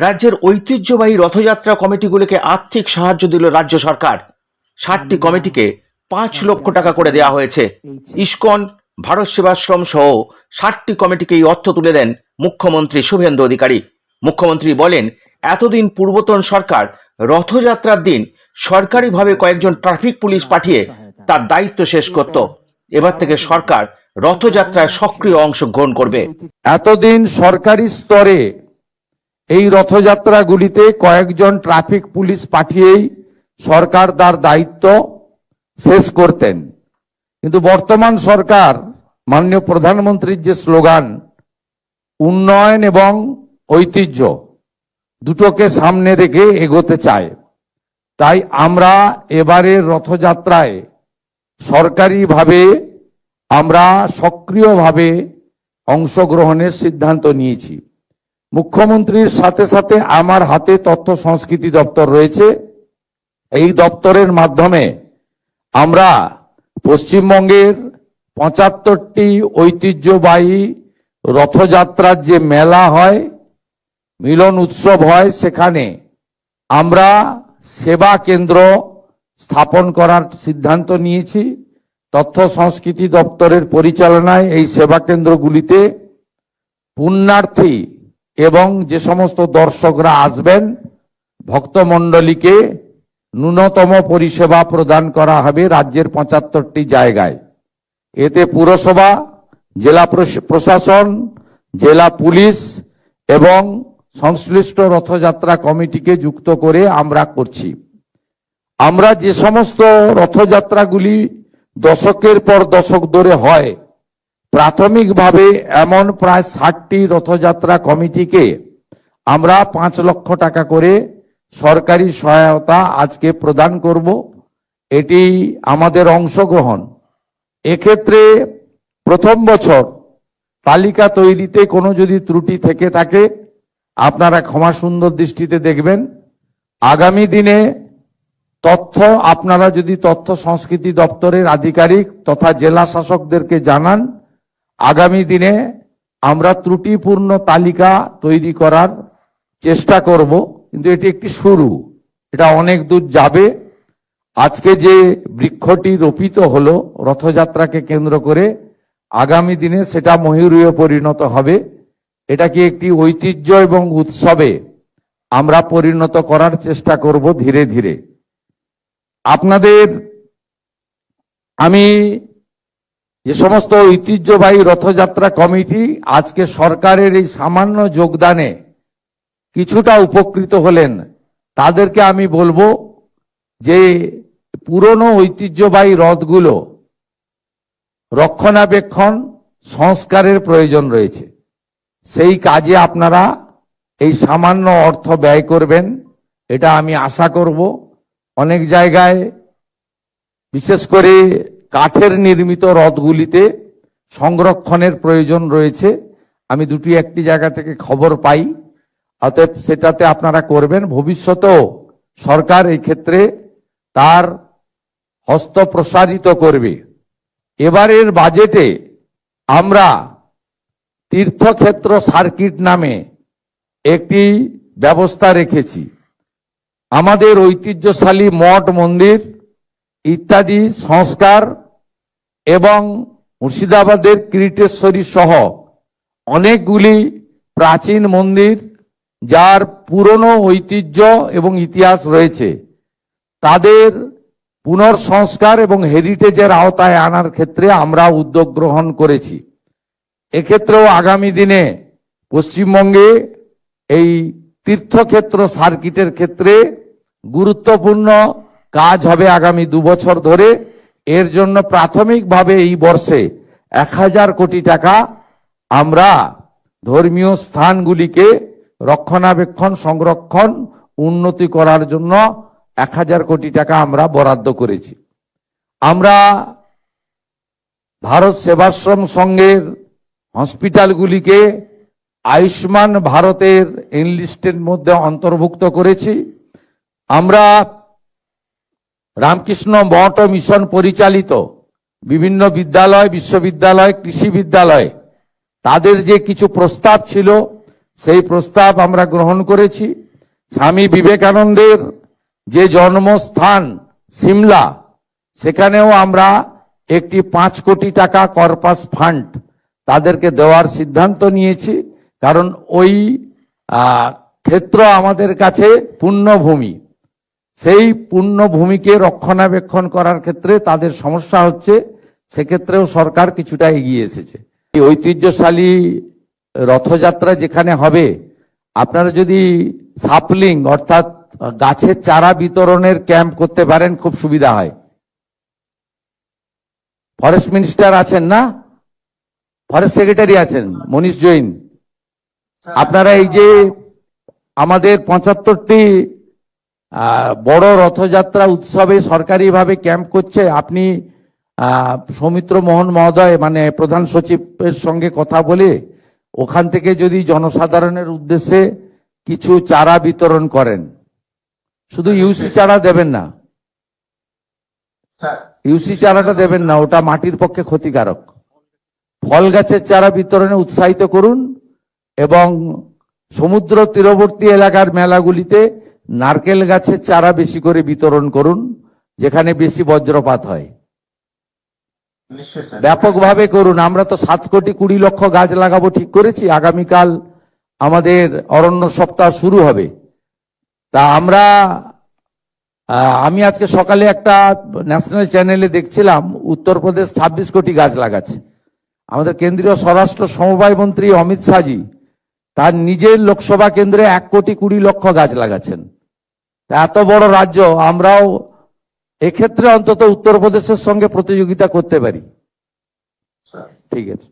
রাজ্যের ঐতিহ্যবাহী রথযাত্রা কমিটিগুলিকে আর্থিক সাহায্য দিল রাজ্য সরকার। 60টি কমিটিকে 5 লক্ষ টাকা করে দেওয়া হয়েছে। ইসকন, ভারত সেবাশ্রম সহ 60টি কমিটিকে এই অর্থ তুলে দেন মুখ্যমন্ত্রী শুভেন্দু অধিকারী। মুখ্যমন্ত্রী বলেন, এতদিন পূর্বতন সরকার রথযাত্রার দিন সরকারিভাবে কয়েকজন ট্রাফিক পুলিশ পাঠিয়ে তার দায়িত্ব শেষ করত। এবার থেকে সরকার রথযাত্রায় সক্রিয় অংশগ্রহণ করবে। এতদিন সরকারি স্তরে এই রথযাত্রাগুলিতে কয়েকজন ট্রাফিক পুলিশ পাঠিয়েই সরকার তার দায়িত্ব শেষ করতেন, কিন্তু বর্তমান সরকার মাননীয় প্রধানমন্ত্রীর যে স্লোগান উন্নয়ন এবং ঐতিহ্য দুটোকে সামনে রেখে এগোতে চায়, তাই আমরা এবারের রথযাত্রায় সরকারিভাবে আমরা সক্রিয়ভাবে অংশগ্রহণের সিদ্ধান্ত নিয়েছি। মুখ্যমন্ত্রীর সাথে সাথে আমার হাতে তথ্য সংস্কৃতি দপ্তর রয়েছে। এই দপ্তরের মাধ্যমে আমরা পশ্চিমবঙ্গের 75টি ঐতিহ্যবাহী রথযাত্রার যে মেলা হয়, মিলন উৎসব হয়, সেখানে আমরা সেবা কেন্দ্র স্থাপন করার সিদ্ধান্ত নিয়েছি। তথ্য সংস্কৃতি দপ্তরের পরিচালনায় এই সেবা কেন্দ্রগুলিতে পুণ্যার্থী এবং যে সমস্ত দর্শকরা আসবেন ভক্তমণ্ডলীকে ন্যূনতম পরিষেবা প্রদান করা হবে রাজ্যের 75টি জায়গায়। এতে পুরসভা, জেলা প্রশাসন, জেলা পুলিশ এবং সংশ্লিষ্ট রথযাত্রা কমিটিকে যুক্ত করে আমরা করছি। আমরা যে সমস্ত রথযাত্রাগুলি দশকের পর দশক ধরে হয়, প্রাথমিকভাবে এমন প্রায় 60টি রথযাত্রা কমিটিকে আমরা 5 লক্ষ টাকা করে সরকারি সহায়তা আজকে প্রদান করব। এটি আমাদের অংশগ্রহণ। এক্ষেত্রে প্রথম বছর তালিকা তৈরিতে কোনো যদি ত্রুটি থেকে থাকে আপনারা ক্ষমা সুন্দর দৃষ্টিতে দেখবেন। আগামী দিনে তথ্য আপনারা যদি তথ্য সংস্কৃতি দপ্তরের আধিকারিক তথা জেলা শাসকদেরকে জানান, আগামী দিনে আমরা ত্রুটিপূর্ণ তালিকা তৈরি করার চেষ্টা করব। কিন্তু এটি একটি শুরু, এটা অনেক দূর যাবে। আজকে যে বৃক্ষটি রোপিত হলো রথযাত্রাকে কেন্দ্র করে, আগামী দিনে সেটা ময়ূরীয় পরিণত হবে। এটাকে একটি ঐতিহ্য এবং উৎসবে আমরা পরিণত করার চেষ্টা করব ধীরে ধীরে। আপনাদের আমি যে সমস্ত ঐতিহ্যবাহী রথযাত্রা কমিটি আজকে সরকারের এই সামান্য যোগদানে কিছুটা উপকৃত হলেন, তাদেরকে আমি বলবো যে পুরনো ঐতিহ্যবাহী রথগুলো রক্ষণাবেক্ষণ সংস্কারের প্রয়োজন রয়েছে। সেই কাজে আপনারা এই সামান্য অর্থ ব্যয় করবেন, এটা আমি আশা করব। অনেক জায়গায় বিশেষ করে কাঠের নির্মিত রথগুলিতে সংরক্ষণের প্রয়োজন রয়েছে। আমি দুটি একটি জায়গা থেকে খবর পাই, অতএব সেটাতে আপনারা করবেন। ভবিষ্যতেও সরকার এই ক্ষেত্রে তার হস্ত প্রসারিত করবে। এবারের বাজেটে আমরা তীর্থক্ষেত্র সার্কিট নামে একটি ব্যবস্থা রেখেছি। আমাদের ঐতিহ্যশালী মঠ মন্দির ইত্যাদি সংস্কার এবং মুর্শিদাবাদের কিরিটেশ্বরী সহ অনেকগুলি প্রাচীন মন্দির যার পুরনো ঐতিহ্য এবং ইতিহাস রয়েছে, তাদের পুনর্সংস্কার এবং হেরিটেজের আওতায় আনার ক্ষেত্রে আমরা উদ্যোগ গ্রহণ করেছি। এক্ষেত্রেও আগামী দিনে পশ্চিমবঙ্গে এই তীর্থক্ষেত্র সার্কিটের ক্ষেত্রে গুরুত্বপূর্ণ কাজ হবে আগামী 2 বছর ধরে। এর জন্য প্রাথমিকভাবে এই বর্ষে 1000 কোটি টাকা আমরা ধর্মীয় স্থানগুলিকে রক্ষণাবেক্ষণ, সংরক্ষণ, উন্নতি করার জন্য 1000 কোটি টাকা আমরা বরাদ্দ করেছি। আমরা ভারত সেবাশ্রম সংঘের হসপিটালগুলিকে আয়ুষ্মান ভারতের এনলিস্টের মধ্যে অন্তর্ভুক্ত করেছি। আমরা রামকৃষ্ণ মঠ ও মিশন পরিচালিত বিভিন্ন বিদ্যালয়, বিশ্ববিদ্যালয়, কৃষি বিদ্যালয়, তাদের যে কিছু প্রস্তাব ছিল সেই প্রস্তাব আমরা গ্রহণ করেছি। স্বামী বিবেকানন্দের যে জন্মস্থান সিমলা, সেখানেও আমরা একটি 5 কোটি টাকা কর্পাস ফান্ড তাদেরকে দেওয়ার সিদ্ধান্ত নিয়েছি। কারণ ওই ক্ষেত্র আমাদের কাছে পুণ্যভূমি, সেই পুণ্যভূমিকে রক্ষণাবেক্ষণ করার ক্ষেত্রে তাদের সমস্যা হচ্ছে, সেক্ষেত্রেও সরকার কিছুটা এগিয়ে এসেছে। এই ঐতিহ্যশালী রথযাত্রা যেখানে হবে, আপনারা যদি সাপলিং অর্থাৎ গাছের চারা বিতরণের ক্যাম্প করতে পারেন, খুব সুবিধা হয়। ফরেস্ট মিনিস্টার আছেন না, ফরেস্ট সেক্রেটারি আছেন মনীষ জৈন, আপনারা এই যে আমাদের 75টি বড় রথযাত্রা উৎসবে সরকারিভাবে ক্যাম্প করছে, আপনি সৌমিত্র মোহন মহোদয় মানে প্রধান সচিবের সঙ্গে কথা বলে ওখান থেকে যদি জনসাধারণের উদ্দেশ্যে কিছু চারা বিতরণ করেন, শুধু ইউসি চারা দেবেন না, ইউসি চারাটা দেবেন না, ওটা মাটির পক্ষে ক্ষতিকারক। ফল গাছের চারা বিতরণে উৎসাহিত করুন এবং সমুদ্র তীরবর্তী এলাকার মেলাগুলিতে নারকেল গাছের চারা বেশি করে বিতরণ করুন, যেখানে বেশি বজ্রপাত হয়। ব্যাপকভাবে করুন। আমরা তো 7 কোটি 20 লক্ষ গাছ লাগাবো ঠিক করেছি। আগামীকাল আমাদের অরণ্য সপ্তাহ শুরু হবে। তা আমি আজকে সকালে একটা ন্যাশনাল চ্যানেলে দেখছিলাম, উত্তরপ্রদেশ 26 কোটি গাছ লাগাচ্ছে। আমাদের কেন্দ্রীয় স্বরাষ্ট্র সমবায় মন্ত্রী অমিত শাহজি তার নিজের লোকসভা কেন্দ্রে 1 কোটি 20 লক্ষ গাছ লাগাচ্ছেন। এত বড় রাজ্য, আমরাও এক্ষেত্রে অন্তত উত্তরপ্রদেশের সঙ্গে প্রতিযোগিতা করতে পারি। ঠিক আছে।